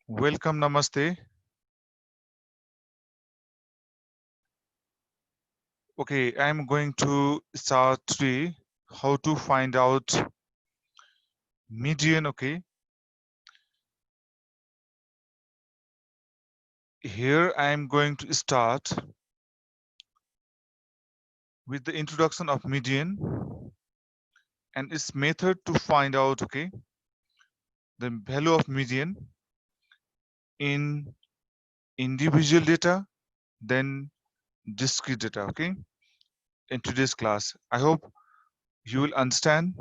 Welcome, Namaste. Okay, I'm going to start today how to find out median. Okay, here I'm going to start with the introduction of median and its method to find out, okay, the value of median in individual data, then discrete data, okay, in today's class. I hope you will understand,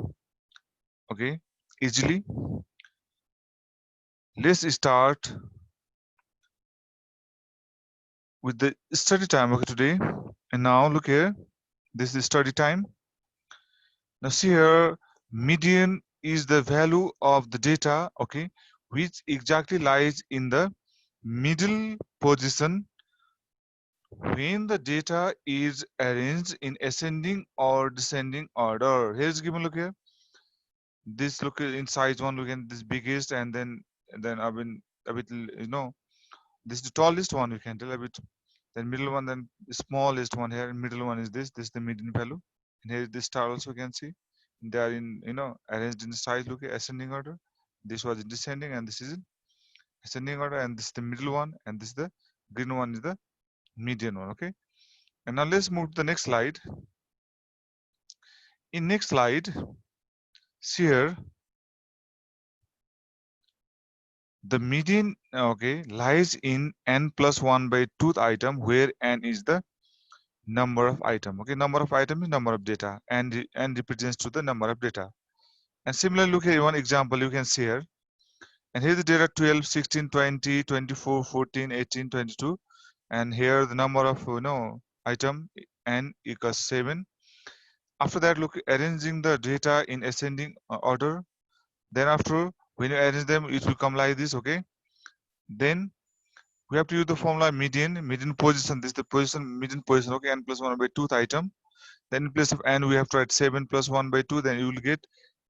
okay, easily. Let's start with the study time, okay, today. And now look here, this is study time. Now see here, median is the value of the data, okay, which exactly lies in the middle position when the data is arranged in ascending or descending order. Here's given, look here. This look in size one, look at this biggest, and then a bit, this is the tallest one, you can tell a bit. Then middle one, then the smallest one here. Middle one is this is the median value. And here is this star also, you can see. They are in, arranged in the size, look at ascending order. This was in descending, and this is in ascending order, and this is the middle one, and this is the green one is the median one, okay? And now let's move to the next slide. In next slide, see here, the median, okay, lies in n plus 1 by 2th item, where n is the number of item, okay? Number of item is number of data, and represents to the number of data. And similarly, look here, one example you can see here. And here's the data 12, 16, 20, 24, 14, 18, 22. And here the number of, item n equals 7. After that, look, arranging the data in ascending order. Then after, when you arrange them, it will come like this, okay? Then we have to use the formula median position. This is the position, median position, okay? N plus 1 by 2th item. Then in place of n, we have to write 7 plus 1 by 2. Then you will get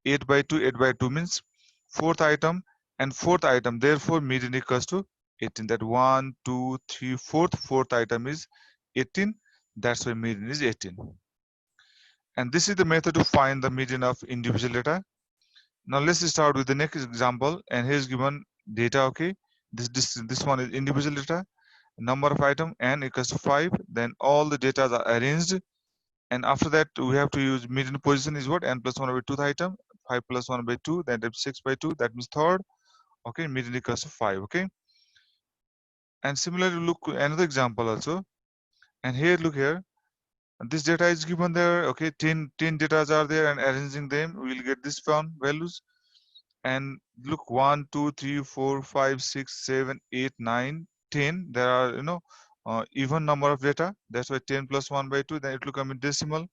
8 by 2. 8 by 2 means 4th item and 4th item. Therefore, median equals to 18. That 1, 2, 3, 4th. 4th item is 18. That's why median is 18. And this is the method to find the median of individual data. Now let's start with the next example. And here's given data, okay? This one is individual data. Number of item n equals to 5. Then all the data are arranged. And after that, we have to use median position is what? N plus 1 by 2th item. 5 plus 1 by 2. Then 6 by 2. That means third. Okay, median equals to 5. Okay. And similarly, look another example also. And here, look here. This data is given there. Okay, 10 data are there, and arranging them, we will get this found values. And look, 1, 2, 3, 4, 5, 6, 7, 8, 9, 10. There are, even number of data. That's why 10 plus 1 by 2. Then it will come in decimal.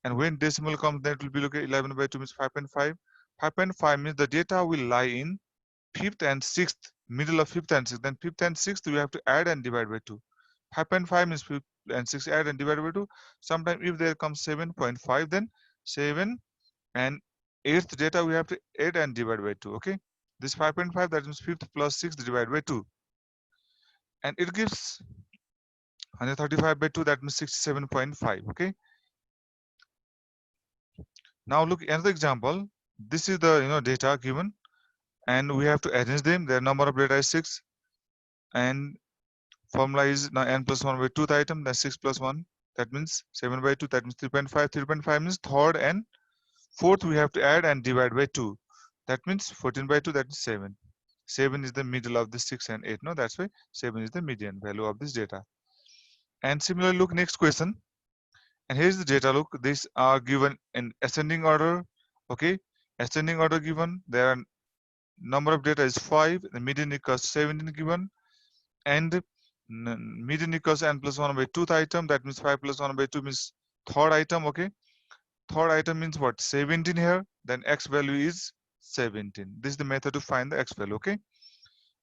And when decimal comes, then it will be, look at 11 by 2 means 5.5. 5.5 means the data will lie in 5th and 6th, middle of 5th and 6th. Then 5th and 6th, we have to add and divide by 2. 5.5 means 5th and 6th, add and divide by 2. Sometimes if there comes 7.5, then 7 and 8th data, we have to add and divide by 2. Okay. This 5.5, that means 5th plus 6th divided by 2. And it gives 135 by 2, that means 67.5. Okay. Now look another example. This is the data given, and we have to arrange them. Their number of data is 6, and formula is now n plus 1 by 2th item. That's 6 plus 1. That means 7 by 2. That means 3.5. 3.5 means third and fourth. We have to add and divide by 2. That means 14 by 2. That is 7. 7 is the middle of the 6 and 8. No, that's why 7 is the median value of this data. And similarly, look next question. And here's the data. Look, these are given in ascending order. Okay, ascending order given. There are number of data is 5. The median equals 17 given, and median equals n plus 1 by 2th item. That means 5 plus 1 by 2 means third item. Okay, third item means what? 17 here. Then x value is 17. This is the method to find the x value. Okay,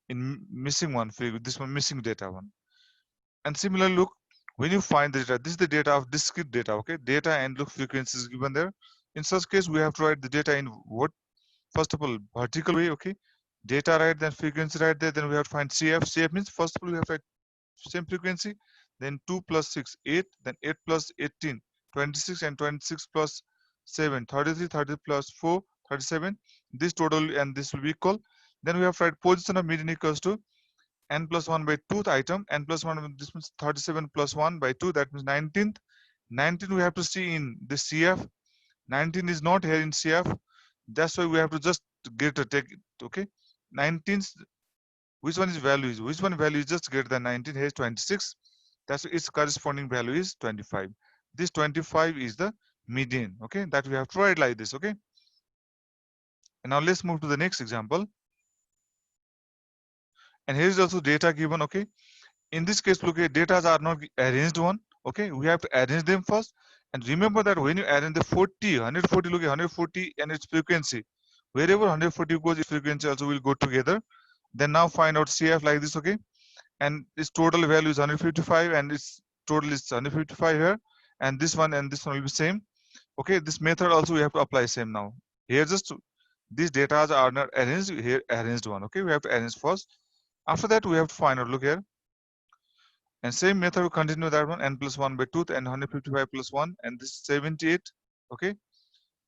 in missing one figure, this one missing data one. And similarly, look, when you find the data, this is the data of discrete data. Okay, data and look frequency is given there. In such case, we have to write the data in what? First of all, vertical way. Okay, data right, then frequency right there, then we have to find CF. CF means first of all we have to write same frequency, then 2 plus 6 8, then 8 plus 18 26, and 26 plus 7 33, 30 plus 4 37. This total and this will be equal. Then we have to write position of median equals to n plus 1 by 2th item, n plus 1, this means 37 plus 1 by 2, that means 19th. 19 we have to see in the CF. 19 is not here in CF, that's why we have to just get a take it. Okay, 19, which one is value is, which one value is just greater than 19? Here is 26, that's its corresponding value is 25. This 25 is the median. Okay, that we have to write like this. Okay, and now let's move to the next example. And here is also data given. Okay, in this case, look at data are not arranged one. Okay, we have to arrange them first. And remember that when you arrange the 40, 140, look at 140 and its frequency. Wherever 140 goes, its frequency also will go together. Then now find out CF like this. Okay, and its total value is 155, and its total is 155 here. And this one will be same. Okay, this method also we have to apply same now. Here just these data are not arranged. Here arranged one. Okay, we have to arrange first. After that, we have to find out. Look here. And same method will continue that one, n plus 1 by 2 and 155 plus 1, and this is 78. Okay,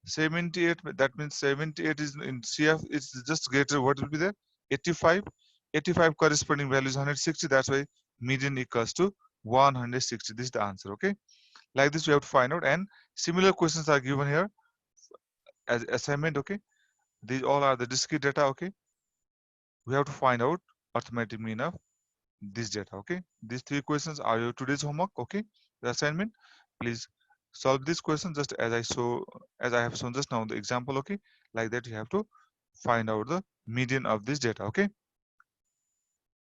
78, that means 78 is in CF, it's just greater, what will be there? 85. 85 corresponding value is 160, that's why median equals to 160. This is the answer. Okay, like this we have to find out, and similar questions are given here as assignment. Okay, these all are the discrete data. Okay, we have to find out arithmetic mean of this data. Okay, these 3 questions are your today's homework. Okay, the assignment, please solve this question just as I have shown just now the example. Okay, like that you have to find out the median of this data. Okay,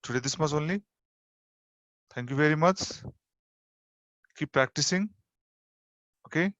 today this much only. Thank you very much. Keep practicing. Okay.